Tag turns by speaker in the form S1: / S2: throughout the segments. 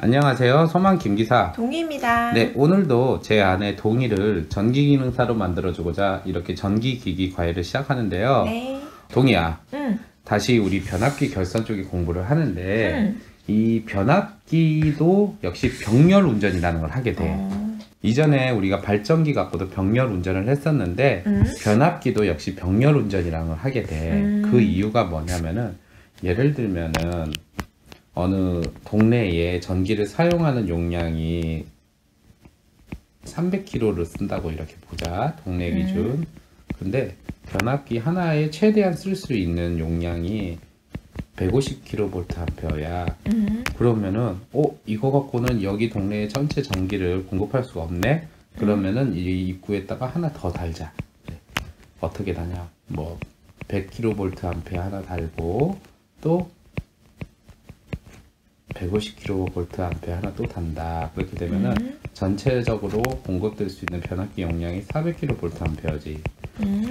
S1: 안녕하세요. 소망 김기사.
S2: 동희입니다.
S1: 네, 오늘도 제 아내 동희를 전기기능사로 만들어주고자 이렇게 전기기기 과외를 시작하는데요.
S2: 네.
S1: 동희야,
S2: 응.
S1: 다시 우리 변압기 결선 쪽에 공부를 하는데 이 변압기도 역시 병렬 운전이라는 걸 하게 돼. 이전에 우리가 발전기 갖고도 병렬 운전을 했었는데 변압기도 역시 병렬 운전이라는 걸 하게 돼. 그 이유가 뭐냐면은 예를 들면은 어느 동네에 전기를 사용하는 용량이 300kW를 쓴다고 이렇게 보자. 동네 기준. 근데 변압기 하나에 최대한 쓸 수 있는 용량이 150kVA야. 그러면은 이거 갖고는 여기 동네에 전체 전기를 공급할 수가 없네. 그러면은 이 입구에다가 하나 더 달자. 그래. 어떻게 다냐? 뭐 100kVA 하나 달고 또 150kVA 하나 또 단다. 그렇게 되면은 전체적으로 공급될 수 있는 변압기 용량이 400kVA지.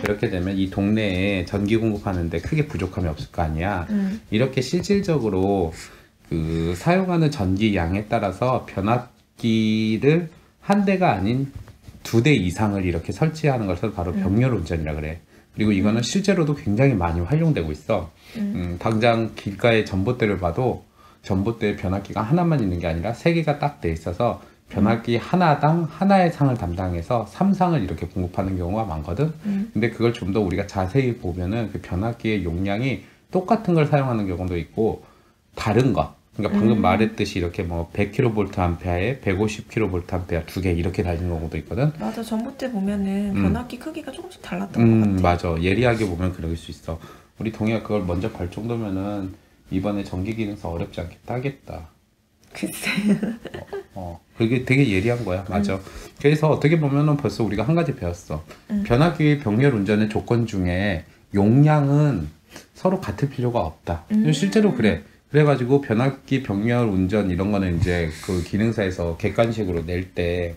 S1: 그렇게 되면 이 동네에 전기 공급하는데 크게 부족함이 없을 거 아니야. 이렇게 실질적으로 그 사용하는 전기 양에 따라서 변압기를 한 대가 아닌 2대 이상을 이렇게 설치하는 것을 바로 병렬 운전이라 그래. 그리고 이거는 실제로도 굉장히 많이 활용되고 있어. 당장 길가의 전봇대를 봐도 전봇대에 변압기가 하나만 있는 게 아니라 3개가 딱 돼 있어서 변압기 하나당 하나의 상을 담당해서 3상을 이렇게 공급하는 경우가 많거든. 근데 그걸 좀 더 우리가 자세히 보면은 그 변압기의 용량이 똑같은 걸 사용하는 경우도 있고 다른 것. 그러니까 방금 말했듯이 이렇게 뭐 100kVA에 150kVA 2개 이렇게 달린 경우도 있거든.
S2: 맞아. 전봇대 보면은 변압기 크기가 조금씩 달랐던 것 같아.
S1: 맞아. 예리하게 보면 그럴 수 있어. 우리 동희가 그걸 먼저 발 정도면은 이번에 전기기능사 어렵지 않게 따겠다.
S2: 글쎄.
S1: 그게 되게 예리한 거야. 맞아. 그래서 어떻게 보면은 벌써 우리가 한 가지 배웠어. 변압기 병렬 운전의 조건 중에 용량은 서로 같을 필요가 없다. 실제로 그래. 그래가지고 변압기 병렬 운전 이런 거는 이제 그 기능사에서 객관식으로 낼 때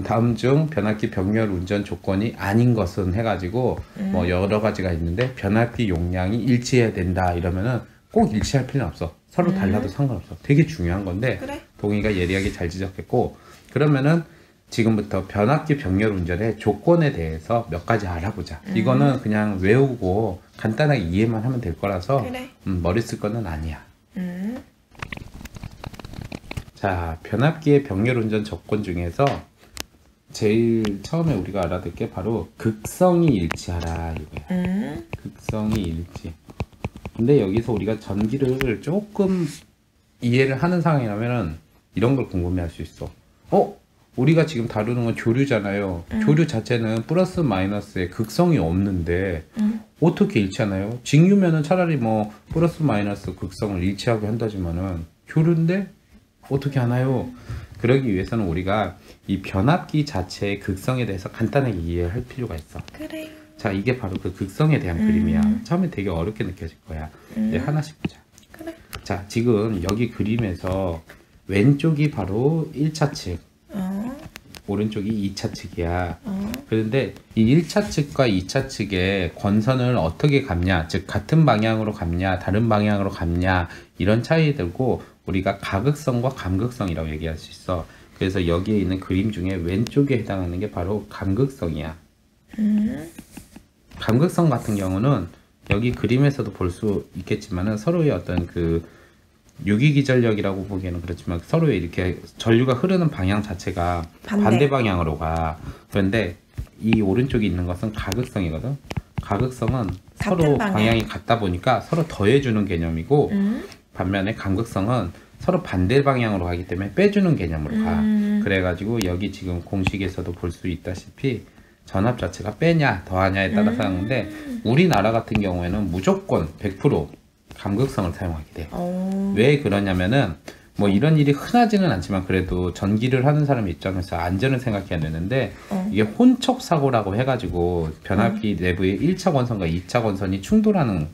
S1: 다음 중 변압기 병렬 운전 조건이 아닌 것은 해가지고 뭐 여러 가지가 있는데 변압기 용량이 일치해야 된다 이러면은 꼭 일치할 필요는 없어. 서로 달라도 상관없어. 되게 중요한 건데
S2: 그래?
S1: 동희가 예리하게 잘 지적했고, 그러면은 지금부터 변압기 병렬 운전의 조건에 대해서 몇 가지 알아보자. 이거는 그냥 외우고 간단하게 이해만 하면 될 거라서
S2: 그래.
S1: 머리 쓸 거는 아니야. 자, 변압기의 병렬 운전 조건 중에서 제일 처음에 우리가 알아둘 게 바로 극성이 일치하라 이거야. 극성이 일치. 근데 여기서 우리가 전기를 조금 이해를 하는 상황이라면은 이런 걸 궁금해할 수 있어. 우리가 지금 다루는 건 조류잖아요. 조류 자체는 플러스 마이너스의 극성이 없는데 어떻게 일치하나요? 직류면은 차라리 뭐 플러스 마이너스 극성을 일치하게 한다지만은 조류인데 어떻게 하나요? 그러기 위해서는 우리가 이 변압기 자체의 극성에 대해서 간단하게 이해할 필요가 있어.
S2: 그래.
S1: 자, 이게 바로 그 극성에 대한 그림이야. 처음에 되게 어렵게 느껴질 거야. 이제 하나씩 보자.
S2: 그래.
S1: 자, 지금 여기 그림에서 왼쪽이 바로 1차 측, 오른쪽이 2차 측이야. 그런데 이 1차 측과 2차 측의 권선을 어떻게 감냐, 즉 같은 방향으로 감냐, 다른 방향으로 감냐, 이런 차이들고 우리가 가극성과 감극성이라고 얘기할 수 있어. 그래서 여기에 있는 그림 중에 왼쪽에 해당하는 게 바로 감극성이야. 감극성 같은 경우는 여기 그림에서도 볼 수 있겠지만은 서로의 어떤 그 유기기전력이라고 보기에는 그렇지만 서로의 이렇게 전류가 흐르는 방향 자체가 반대 방향으로 가. 그런데 이 오른쪽에 있는 것은 가극성이거든. 가극성은 서로 방향이 같다 보니까 서로 더해주는 개념이고, 반면에 감극성은 서로 반대 방향으로 가기 때문에 빼주는 개념으로 가. 그래가지고 여기 지금 공식에서도 볼 수 있다시피 전압 자체가 빼냐 더하냐에 따라서 하는데 우리나라 같은 경우에는 무조건 100% 감극성을 사용하게 돼. 왜 그러냐면은 뭐 이런 일이 흔하지는 않지만 그래도 전기를 하는 사람 입장에서 안전을 생각해야 되는데 이게 혼촉 사고라고 해가지고 변압기 내부의 1차 권선과 2차 권선이 충돌하는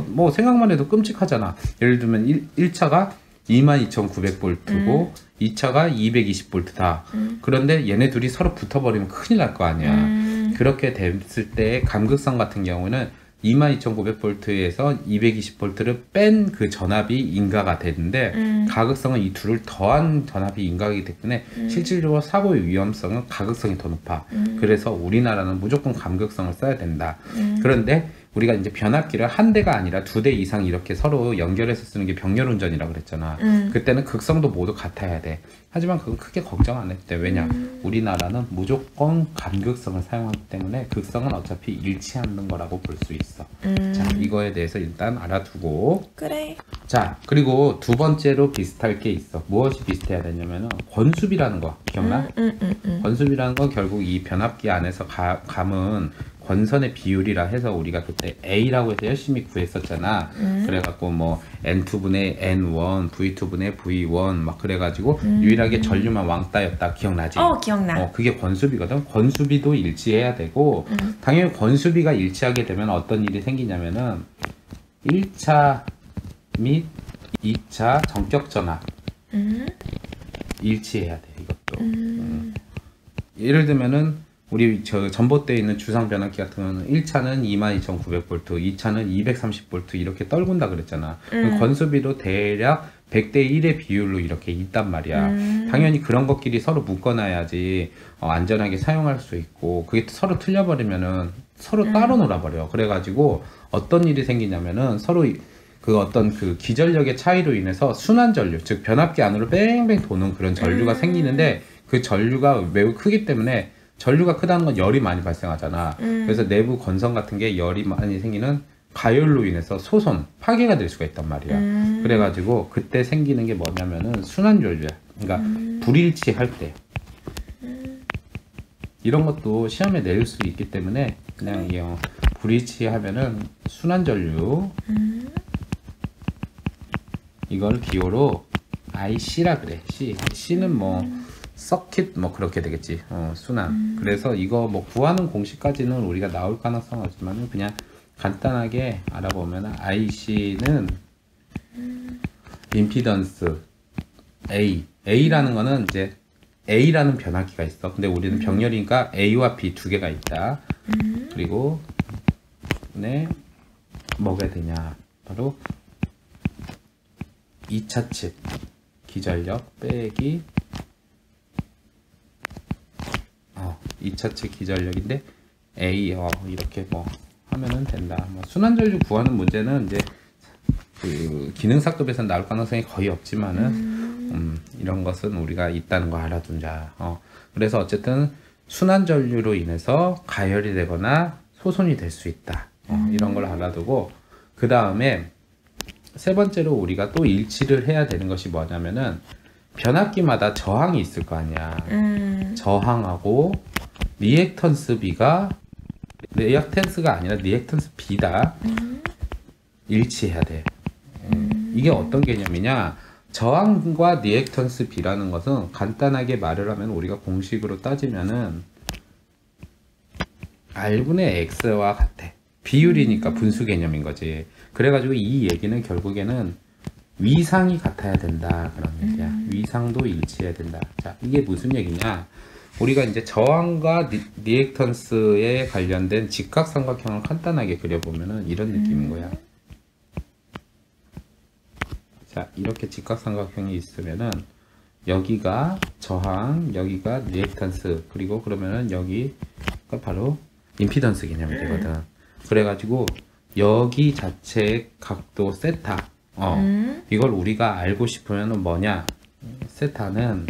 S1: 뭐 생각만 해도 끔찍하잖아. 예를 들면 1차가 22,900V고 2차가 220V다. 그런데 얘네 둘이 서로 붙어버리면 큰일 날 거 아니야. 그렇게 됐을 때 감극성 같은 경우는 22,900V에서 220V를 뺀 그 전압이 인가가 되는데 가극성은 이 둘을 더한 전압이 인가하기 때문에 실질적으로 사고의 위험성은 가극성이 더 높아. 그래서 우리나라는 무조건 감극성을 써야 된다. 그런데 우리가 이제 변압기를 한 대가 아니라 2대 이상 이렇게 서로 연결해서 쓰는 게 병렬운전이라고 그랬잖아. 그때는 극성도 모두 같아야 돼. 하지만 그건 크게 걱정 안 했대. 왜냐? 우리나라는 무조건 감극성을 사용하기 때문에 극성은 어차피 일치하는 거라고 볼 수 있어. 자, 이거에 대해서 일단 알아두고.
S2: 그래.
S1: 자, 그리고 두 번째로 비슷할 게 있어. 무엇이 비슷해야 되냐면은 권수비라는 거 기억나? 권수비라는 건 결국 이 변압기 안에서 감은 권선의 비율이라 해서 우리가 그때 A라고 해서 열심히 구했었잖아. 그래갖고 뭐 N2분의 N1, V2분의 V1 막 그래가지고 유일하게 전류만 왕따였다. 기억나지?
S2: 기억나.
S1: 그게 권수비거든. 권수비도 일치해야 되고 당연히 권수비가 일치하게 되면 어떤 일이 생기냐면은 1차 및 2차 전격 전압 일치해야 돼. 이것도. 예를 들면은 우리 저 전봇대에 있는 주상 변압기 같은 경우는 1차는 22,900V, 2차는 230V 이렇게 떨군다 그랬잖아. 권수비도 대략 100대 1의 비율로 이렇게 있단 말이야. 당연히 그런 것끼리 서로 묶어놔야지 안전하게 사용할 수 있고, 그게 서로 틀려버리면은 서로 따로 놀아버려. 그래가지고 어떤 일이 생기냐면은 서로 그 어떤 그 기전력의 차이로 인해서 순환 전류, 즉 변압기 안으로 뺑뺑 도는 그런 전류가 생기는데 그 전류가 매우 크기 때문에 전류가 크다는 건 열이 많이 발생하잖아. 그래서 내부 건선 같은 게 열이 많이 생기는 가열로 인해서 소손, 파괴가 될 수가 있단 말이야. 그래가지고 그때 생기는 게 뭐냐면은 순환 전류야. 그러니까 불일치할 때. 이런 것도 시험에 내릴 수 있기 때문에 그냥 이게 불일치하면은 순환 전류. 이걸 기호로 IC라 그래. C는 뭐 서킷 뭐 그렇게 되겠지. 순환. 그래서 이거 뭐 구하는 공식까지는 우리가 나올 가능성은 없지만 그냥 간단하게 알아보면 IC는 임피던스 A라는 거는 이제 A라는 변압기가 있어. 근데 우리는 병렬이니까 A와 B 두 개가 있다. 그리고 네 뭐가 되냐? 바로 2차 칩 기전력 빼기 2차 측 기전력인데 A 이렇게 뭐 하면은 된다. 뭐 순환전류 구하는 문제는 이제 그 기능사급에서 나올 가능성이 거의 없지만은 이런 것은 우리가 있다는 거 알아둔자. 그래서 어쨌든 순환전류로 인해서 가열이 되거나 소손이 될 수 있다. 이런 걸 알아두고 그 다음에 세 번째로 우리가 또 일치를 해야 되는 것이 뭐냐면은 변압기마다 저항이 있을 거 아니야. 저항하고 리액턴스 B가 리액턴스가 아니라 리액턴스 B다. 일치해야 돼. 이게 어떤 개념이냐? 저항과 리액턴스 B라는 것은 간단하게 말을 하면 우리가 공식으로 따지면은 R분의 X와 같아. 비율이니까 분수 개념인 거지. 그래가지고 이 얘기는 결국에는 위상이 같아야 된다 그런 얘기야. 위상도 일치해야 된다. 자, 이게 무슨 얘기냐? 우리가 이제 저항과 리액턴스에 관련된 직각삼각형을 간단하게 그려보면은 이런 느낌인 거야. 자, 이렇게 직각삼각형이 있으면은 여기가 저항, 여기가 리액턴스, 그리고 그러면은 여기가 바로 임피던스 개념이 되거든. 그래가지고 여기 자체의 각도 세타, 이걸 우리가 알고 싶으면은 뭐냐? 세타는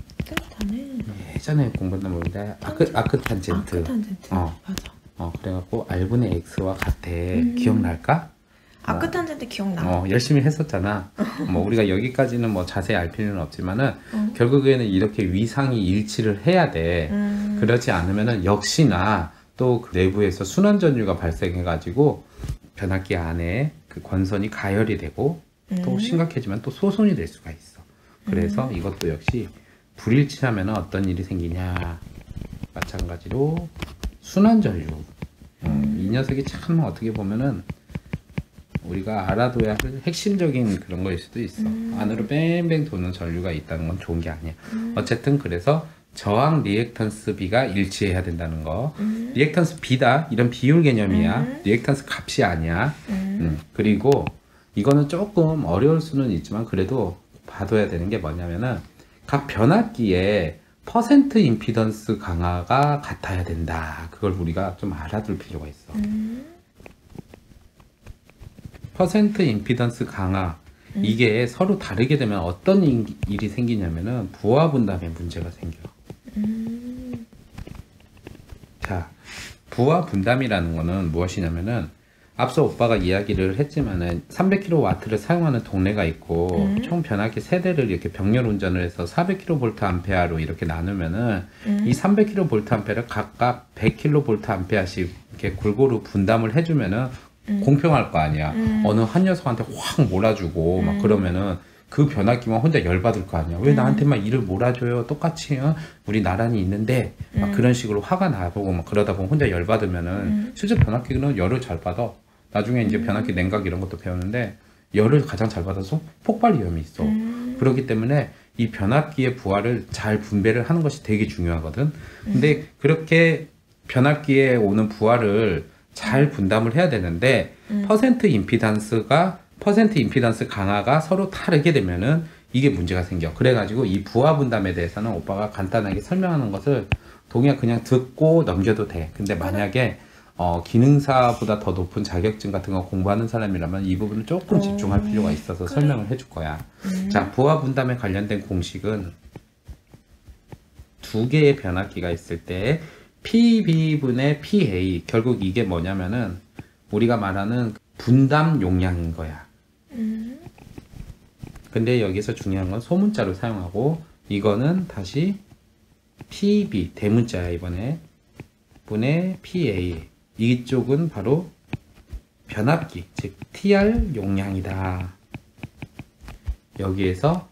S1: 예전에 공부했던 건데 아크탄젠트.
S2: 맞아.
S1: 그래갖고 R분의 X와 같아. 기억날까?
S2: 아크탄젠트 기억나.
S1: 열심히 했었잖아. 뭐 우리가 여기까지는 뭐 자세히 알 필요는 없지만은 결국에는 이렇게 위상이 일치를 해야 돼. 그렇지 않으면은 역시나 또 그 내부에서 순환 전류가 발생해가지고 변압기 안에 그 권선이 가열이 되고 또 심각해지면 또 소손이 될 수가 있어. 그래서 이것도 역시 불일치하면 어떤 일이 생기냐? 마찬가지로 순환 전류. 이 녀석이 참 어떻게 보면은 우리가 알아둬야 할 핵심적인 그런 거일 수도 있어. 안으로 뺑뺑 도는 전류가 있다는 건 좋은 게 아니야. 어쨌든 그래서 저항 리액턴스 B가 일치해야 된다는 거. 리액턴스 B다 이런 비율 개념이야. 리액턴스 값이 아니야. 그리고 이거는 조금 어려울 수는 있지만 그래도 봐둬야 되는 게 뭐냐면은 각 변압기에 퍼센트 임피던스 강화가 같아야 된다. 그걸 우리가 좀 알아둘 필요가 있어. 퍼센트 임피던스 강화 이게 서로 다르게 되면 어떤 일이 생기냐면은 부하 분담에 문제가 생겨. 자, 부하 분담이라는 거는 무엇이냐면은 앞서 오빠가 이야기를 했지만은 300kW를 사용하는 동네가 있고 총 변압기 세대를 이렇게 병렬 운전을 해서 400kVA로 이렇게 나누면은 이 300kVA를 각각 100kVA씩 이렇게 골고루 분담을 해주면은 공평할 거 아니야. 어느 한 녀석한테 확 몰아주고 막 그러면은 그 변압기만 혼자 열받을 거 아니야. 왜 나한테만 일을 몰아줘요? 똑같이 우리 나란히 있는데 막 그런 식으로 화가 나보고 막 그러다 보면 혼자 열받으면은 실제 변압기는 열을 잘 받아. 나중에 이제 변압기 냉각 이런 것도 배우는데 열을 가장 잘 받아서 폭발 위험이 있어. 그렇기 때문에 이 변압기의 부하를 잘 분배를 하는 것이 되게 중요하거든. 근데 그렇게 변압기에 오는 부하를 잘 분담을 해야 되는데 퍼센트 임피던스 강화가 서로 다르게 되면은 이게 문제가 생겨. 그래가지고 이 부하 분담에 대해서는 오빠가 간단하게 설명하는 것을 동의야 그냥 듣고 넘겨도 돼. 근데 만약에 기능사보다 더 높은 자격증 같은 거 공부하는 사람이라면 이 부분을 조금 집중할 필요가 있어서 설명을 해줄 거야. 자, 부하 분담에 관련된 공식은 두 개의 변압기가 있을 때 PB분의 PA, 결국 이게 뭐냐면은 우리가 말하는 분담 용량인 거야. 근데 여기서 중요한 건 소문자로 사용하고 이거는 다시 PB, 대문자야 이번에 분의 PA, 이쪽은 바로 변압기, 즉 TR 용량이다. 여기에서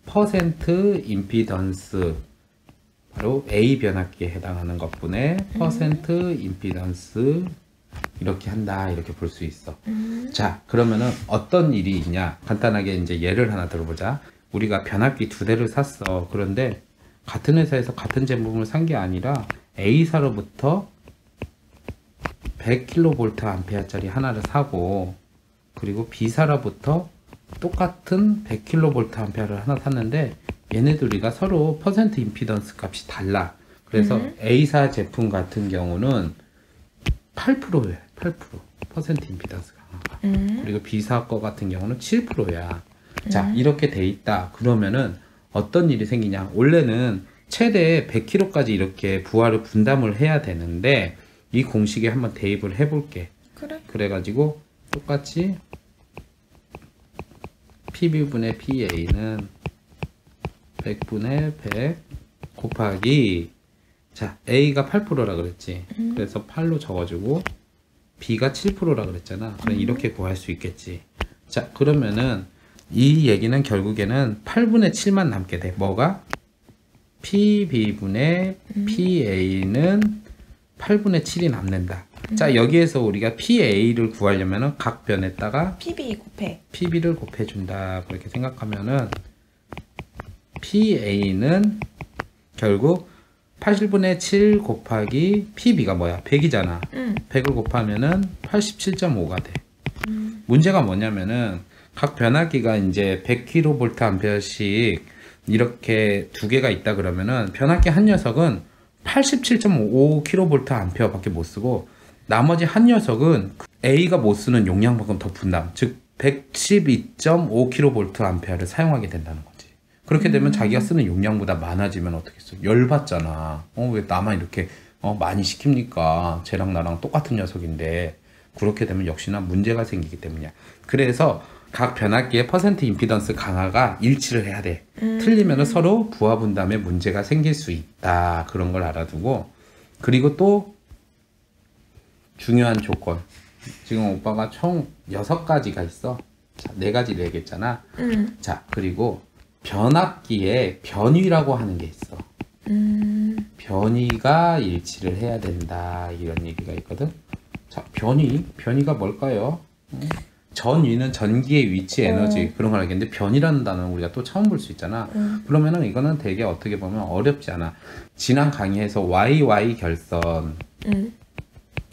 S1: 퍼센트 임피던스 바로 A 변압기에 해당하는 것분의 퍼센트 임피던스 이렇게 한다 이렇게 볼 수 있어. 자, 그러면은 어떤 일이 있냐 간단하게 이제 예를 하나 들어보자. 우리가 변압기 두 대를 샀어. 그런데 같은 회사에서 같은 제품을 산 게 아니라 A사로부터 100kVA짜리 하나를 사고 그리고 B사로부터 똑같은 100kVA를 하나 샀는데 얘네들이가 서로 퍼센트 임피던스 값이 달라. 그래서 A사 제품 같은 경우는 8%야. 8% 퍼센트 임피던스 강화가. 그리고 B사 거 같은 경우는 7%야. 자, 이렇게 돼 있다. 그러면은 어떤 일이 생기냐. 원래는 최대 100kg까지 이렇게 부하를 분담을 해야 되는데 이 공식에 한번 대입을 해볼게.
S2: 그래.
S1: 그래가지고 똑같이 PB분의 PA는 100분의 100 곱하기 자 A가 8%라 그랬지. 그래서 8로 적어주고 B가 7%라 그랬잖아. 그럼 이렇게 구할 수 있겠지. 자, 그러면은 이 얘기는 결국에는 8분의 7만 남게 돼. 뭐가? PB분의 PA는 8분의 7이 남는다. 자, 여기에서 우리가 PA를 구하려면은 각 변에다가 PB를 곱해준다. 그렇게 생각하면은 PA는 결국 80분의 7 곱하기 PB가 뭐야? 100이잖아. 100을 곱하면은 87.5가 돼. 문제가 뭐냐면은 각 변압기가 이제 100kVA씩 이렇게 두 개가 있다 그러면은 변압기 한 녀석은 87.5kVA 밖에 못 쓰고 나머지 한 녀석은 A가 못 쓰는 용량만큼 더 분담, 즉 112.5kVA를 사용하게 된다는 거지. 그렇게 되면 자기가 쓰는 용량보다 많아지면 어떻겠어? 열받잖아. 왜 나만 이렇게 많이 시킵니까? 쟤랑 나랑 똑같은 녀석인데. 그렇게 되면 역시나 문제가 생기기 때문이야. 그래서 각 변압기의 퍼센트 임피던스 강화가 일치를 해야 돼. 틀리면 서로 부하 분담에 문제가 생길 수 있다. 그런 걸 알아두고. 그리고 또 중요한 조건. 지금 오빠가 총 6가지가 있어. 자, 4가지를 얘기했잖아. 자, 그리고 변압기에 변위라고 하는 게 있어. 변위가 일치를 해야 된다. 이런 얘기가 있거든. 자, 변위가 뭘까요? 전위는 전기의 위치 에너지 그런 걸 알겠는데 변이라는 단어는 우리가 또 처음 볼 수 있잖아. 그러면은 이거는 되게 어떻게 보면 어렵지 않아. 지난 강의에서 YY 결선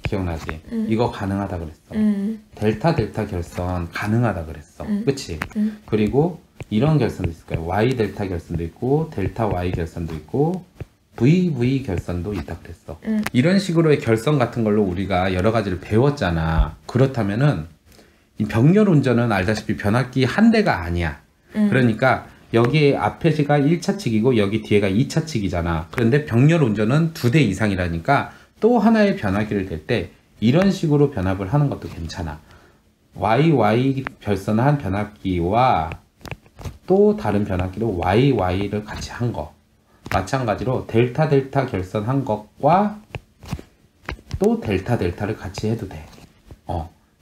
S1: 기억나지? 이거 가능하다 그랬어. 델타 델타 결선 가능하다 그랬어. 그치? 그리고 이런 결선도 있을 거야. Y 델타 결선도 있고 델타 Y 결선도 있고 VV 결선도 있다 그랬어. 이런 식으로의 결선 같은 걸로 우리가 여러 가지를 배웠잖아. 그렇다면은 이 병렬 운전은 알다시피 변압기 한 대가 아니야. 그러니까 여기 앞에가 1차 측이고 여기 뒤에가 2차 측이잖아. 그런데 병렬 운전은 2대 이상이라니까 또 하나의 변압기를 댈 때 이런 식으로 변압을 하는 것도 괜찮아. YY 결선한 변압기와 또 다른 변압기로 YY를 같이 한 거. 마찬가지로 델타 델타 결선한 것과 또 델타 델타를 같이 해도 돼.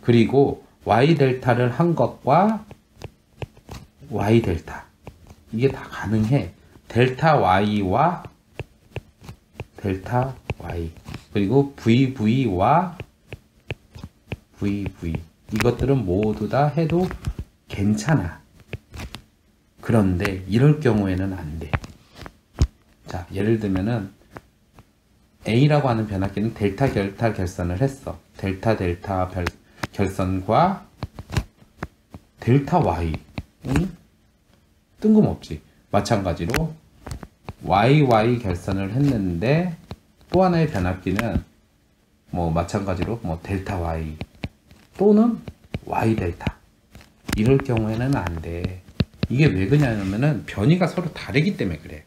S1: 그리고 Y 델타를 한 것과 Y 델타 이게 다 가능해. 델타 Y와 델타 Y 그리고 VV와 VV 이것들은 모두 다 해도 괜찮아. 그런데 이럴 경우에는 안 돼. 자, 예를 들면은 A라고 하는 변압기는 델타 델타 결선을 했어. 델타 델타 결선과 델타 Y 뜬금없지. 마찬가지로 YY 결선을 했는데 또 하나의 변압기는 뭐 마찬가지로 뭐 델타 Y 또는 Y 델타 이럴 경우에는 안 돼. 이게 왜 그러냐면은 변이가 서로 다르기 때문에 그래.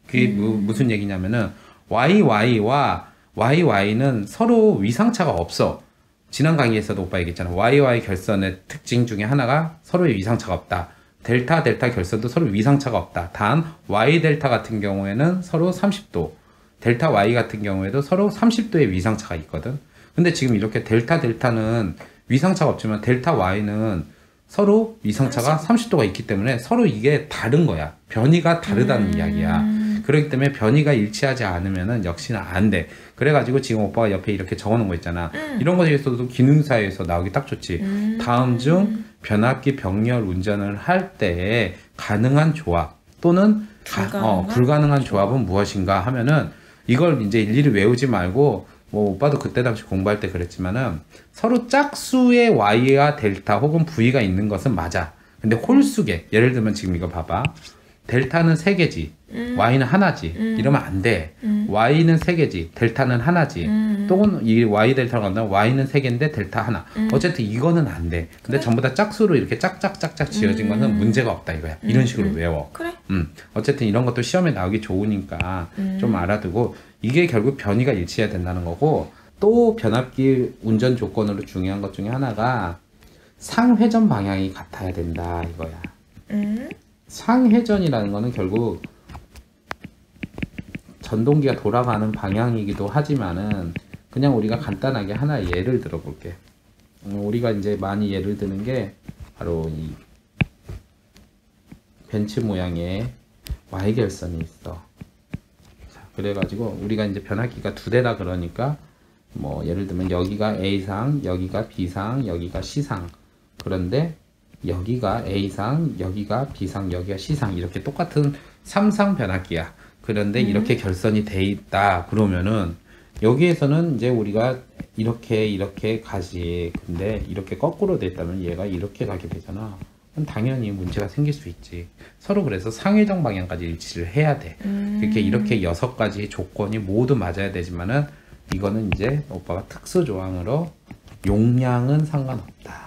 S1: 그게 무슨 얘기냐면은 YY와 YY는 서로 위상차가 없어. 지난 강의에서도 오빠 얘기했잖아. YY 결선의 특징 중에 하나가 서로의 위상차가 없다. 델타 델타 결선도 서로 위상차가 없다. 단 Y 델타 같은 경우에는 서로 30도, 델타 Y 같은 경우에도 서로 30도의 위상차가 있거든. 근데 지금 이렇게 델타 델타는 위상차가 없지만 델타 Y는 서로 위상차가 30도가 있기 때문에 서로 이게 다른 거야. 변이가 다르다는 이야기야. 그렇기 때문에 변이가 일치하지 않으면은 역시나 안 돼. 그래가지고 지금 오빠가 옆에 이렇게 적어놓은 거 있잖아. 이런 것에서도 기능사에서 나오기 딱 좋지. 다음 중 변압기 병렬 운전을 할 때 가능한 조합 또는 불가능한 조합은 무엇인가 하면은 이걸 이제 일일이 외우지 말고 뭐 오빠도 그때 당시 공부할 때 그랬지만은 서로 짝수의 Y와 델타 혹은 V가 있는 것은 맞아. 근데 홀수계 예를 들면 지금 이거 봐봐. 델타는 3개지 Y는 하나지 이러면 안 돼. Y는 3개지 델타는 하나지 또는 이 Y 델타가 간다면 Y는 3개인데 델타 하나. 어쨌든 이거는 안 돼. 근데 전부 다 짝수로 이렇게 짝짝짝짝 지어진 거는 문제가 없다 이거야. 이런 식으로 외워.
S2: 그래.
S1: 어쨌든 이런 것도 시험에 나오기 좋으니까 좀 알아두고 이게 결국 변이가 일치해야 된다는 거고 또 변압기 운전 조건으로 중요한 것 중에 하나가 상회전 방향이 같아야 된다 이거야. 상회전이라는 거는 결국 전동기가 돌아가는 방향이기도 하지만은 그냥 우리가 간단하게 하나 예를 들어 볼게. 우리가 이제 많이 예를 드는 게 바로 이 벤츠 모양의 Y결선이 있어. 자, 그래가지고 우리가 이제 변압기가 2대다 그러니까 뭐 예를 들면 여기가 A상, 여기가 B상, 여기가 C상. 그런데 여기가 A상, 여기가 B상, 여기가 C상 이렇게 똑같은 3상 변압기야. 그런데 이렇게 결선이 돼 있다 그러면은 여기에서는 이제 우리가 이렇게 가지. 근데 이렇게 거꾸로 돼 있다면 얘가 이렇게 가게 되잖아. 그럼 당연히 문제가 생길 수 있지. 서로 그래서 상회전 방향까지 일치를 해야 돼. 이렇게 6가지 조건이 모두 맞아야 되지만은 이거는 이제 오빠가 특수 조항으로 용량은 상관없다.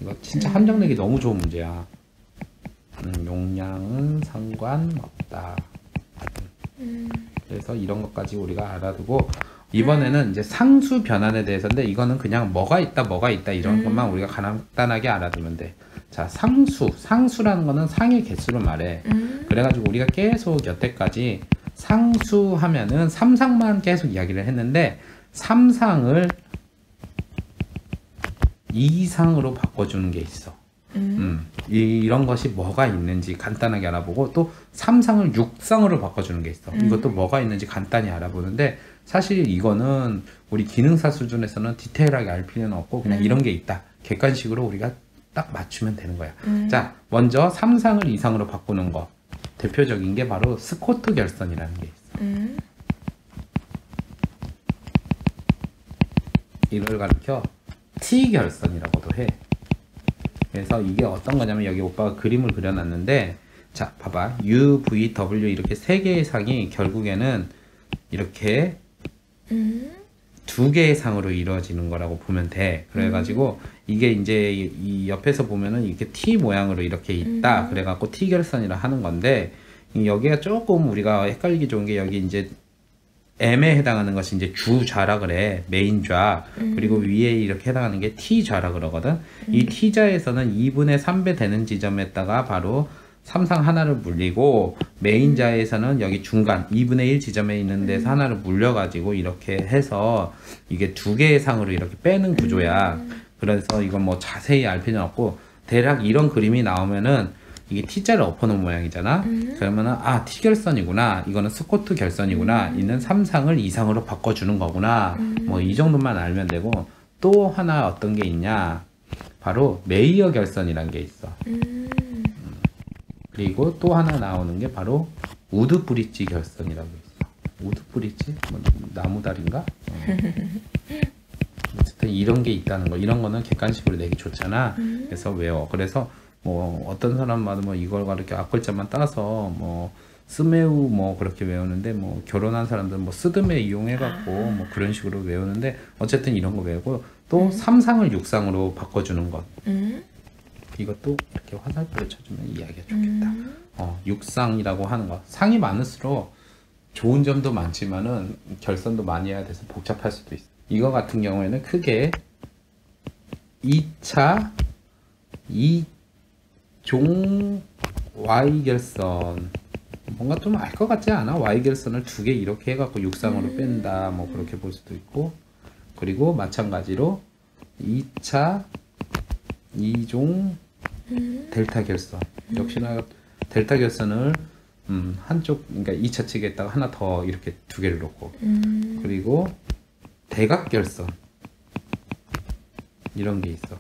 S1: 이거 진짜 함정 내기 너무 좋은 문제야. 용량은 상관없다. 그래서 이런 것까지 우리가 알아두고 이번에는 이제 상수 변환에 대해서인데 이거는 그냥 뭐가 있다 이런 것만 우리가 간단하게 알아두면 돼. 자, 상수라는 거는 상의 개수를 말해. 그래가지고 우리가 계속 여태까지 상수하면은 3상만 계속 이야기를 했는데 3상을 2상으로 바꿔주는 게 있어. 이런 것이 뭐가 있는지 간단하게 알아보고 또 3상을 6상으로 바꿔주는 게 있어. 이것도 뭐가 있는지 간단히 알아보는데 사실 이거는 우리 기능사 수준에서는 디테일하게 알 필요는 없고 그냥 이런 게 있다. 객관식으로 우리가 딱 맞추면 되는 거야. 자, 먼저 3상을 이상으로 바꾸는 거. 대표적인 게 바로 스코트 결선이라는 게 있어. 이걸 가르쳐 T 결선이라고도 해. 그래서 이게 어떤 거냐면 여기 오빠가 그림을 그려놨는데, 자, 봐봐. U, V, W 이렇게 세 개의 상이 결국에는 이렇게 두 개의 상으로 이루어지는 거라고 보면 돼. 그래가지고 이게 이제 이 옆에서 보면은 이렇게 T 모양으로 이렇게 있다. 그래갖고 T 결선이라 하는 건데, 여기가 조금 우리가 헷갈리기 좋은 게 여기 이제 M에 해당하는 것이 이제 주좌라 그래. 메인 좌. 그리고 위에 이렇게 해당하는 게 T좌라 그러거든. 이 T좌에서는 2분의 3배 되는 지점에다가 바로 3상 하나를 물리고, 메인 좌에서는 여기 중간 2분의 1 지점에 있는 데서 하나를 물려가지고 이렇게 해서 이게 두 개의 상으로 이렇게 빼는 구조야. 그래서 이건 뭐 자세히 알 필요는 없고, 대략 이런 그림이 나오면은 이게 T자를 엎어놓은 모양이잖아. 그러면은 아, T 결선이구나, 이거는 스코트 결선이구나, 있는 3상을 2상으로 바꿔주는 거구나, 뭐 이 정도만 알면 되고, 또 하나 어떤 게 있냐, 바로 메이어 결선이란 게 있어. 그리고 또 하나 나오는 게 바로 우드 브릿지 결선이라고 있어. 우드 브릿지? 뭐 나무다리인가? 어쨌든 이런 게 있다는 거. 이런 거는 객관식으로 내기 좋잖아. 그래서 외워. 그래서 뭐 어떤 사람마다 뭐 이걸 이렇게 앞글자만 따서 뭐 스메우 뭐 그렇게 외우는데, 뭐 결혼한 사람들은 뭐 스드메 이용해갖고 뭐 그런 식으로 외우는데, 어쨌든 이런 거 외우고, 또 3상을 6상으로 바꿔주는 것. 이것도 이렇게 화살표를 쳐주면 이해하기가 좋겠다. 6상이라고 하는 거. 상이 많을수록 좋은 점도 많지만은 결선도 많이 해야 돼서 복잡할 수도 있어. 이거 같은 경우에는 크게 2차 2종 Y 결선. 뭔가 좀 알 것 같지 않아? Y 결선을 두 개 이렇게 해갖고 6상으로 뺀다. 뭐 그렇게 볼 수도 있고. 그리고 마찬가지로 2차 2종 델타 결선. 역시나 델타 결선을 한쪽, 그러니까 2차 측에다가 하나 더 이렇게 두 개를 놓고, 그리고 대각 결선 이런 게 있어.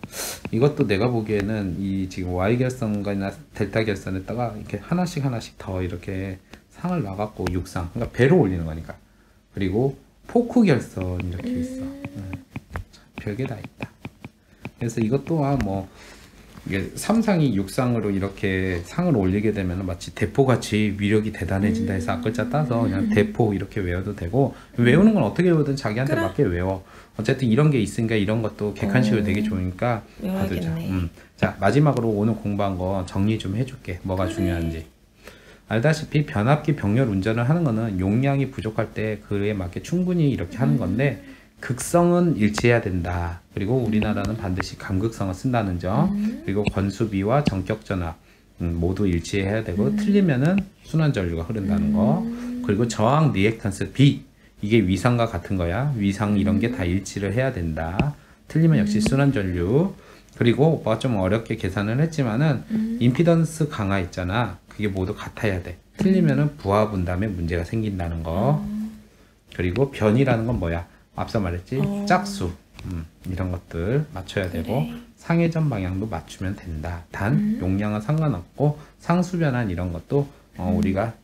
S1: 이것도 내가 보기에는 이 지금 Y 결선과 델타 결선에다가 이렇게 하나씩 더 이렇게 상을 놔갖고 6상, 그러니까 배로 올리는 거니까. 그리고 포크 결선 이렇게 있어. 별게 다 있다. 그래서 이것 또한 뭐 이게 3상이 6상으로 이렇게 상을 올리게 되면 마치 대포같이 위력이 대단해진다 해서 앞글자 따서 그냥 대포 이렇게 외워도 되고, 외우는 건 어떻게 외우든 자기한테
S2: 그래.
S1: 맞게 외워. 어쨌든 이런 게 있으니까 이런 것도 객관식으로 되게 좋으니까 봐두자.
S2: 외워야겠네.
S1: 자, 마지막으로 오늘 공부한 거 정리 좀 해줄게. 뭐가 중요한지. 알다시피 변압기 병렬 운전을 하는 거는 용량이 부족할 때 그에 맞게 충분히 이렇게 하는 건데, 극성은 일치해야 된다. 그리고 우리나라는 반드시 감극성을 쓴다는 점. 그리고 권수비와 전격 전압 모두 일치해야 되고, 틀리면은 순환 전류가 흐른다는 거. 그리고 저항 리액턴스 B, 이게 위상과 같은 거야. 위상 이런 게 다 일치를 해야 된다. 틀리면 역시 순환 전류. 그리고 오빠가 좀 어렵게 계산을 했지만은 임피던스 강화 있잖아. 그게 모두 같아야 돼. 틀리면은 부하 분담에 문제가 생긴다는 거. 그리고 변이라는 건 뭐야? 앞서 말했지? 짝수. 이런 것들 맞춰야 되고,
S2: 그래.
S1: 상회전 방향도 맞추면 된다. 단 용량은 상관없고, 상수 변환 이런 것도 우리가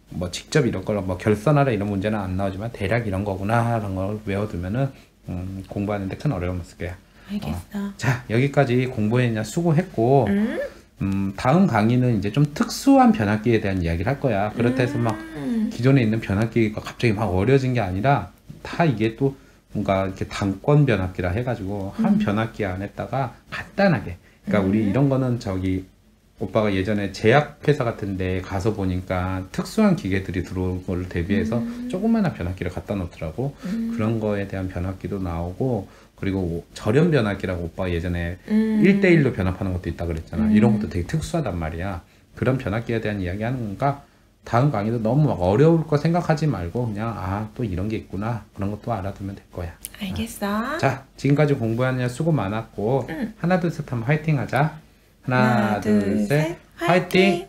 S1: 뭐 직접 이런 걸 뭐 결선하라 이런 문제는 안 나오지만 대략 이런 거구나 하는 걸 외워두면은 공부하는데 큰 어려움 없을 거야.
S2: 알겠어.
S1: 자, 여기까지 공부했냐 수고했고, 다음 강의는 이제 좀 특수한 변압기에 대한 이야기를 할 거야. 그렇다 해서 막 기존에 있는 변압기가 갑자기 막 어려진 게 아니라, 다 이게 또 뭔가 이렇게 단권 변압기라 해가지고 한 변압기 안에다가 간단하게, 그러니까 우리 이런 거는 저기 오빠가 예전에 제약회사 같은 데 가서 보니까 특수한 기계들이 들어온 걸 대비해서 조그마한 변압기를 갖다 놓더라고. 그런 거에 대한 변압기도 나오고, 그리고 저렴 변압기라고 오빠가 예전에 1대1로 변압하는 것도 있다 그랬잖아. 이런 것도 되게 특수하단 말이야. 그런 변압기에 대한 이야기 하는 건가, 다음 강의도 너무 막 어려울 거 생각하지 말고 그냥 또 이런 게 있구나, 그런 것도 알아두면 될 거야.
S2: 알겠어.
S1: 자, 지금까지 공부하느라 수고 많았고, 하나 둘 셋 하면 화이팅 하자. 하나 둘 셋 화이팅!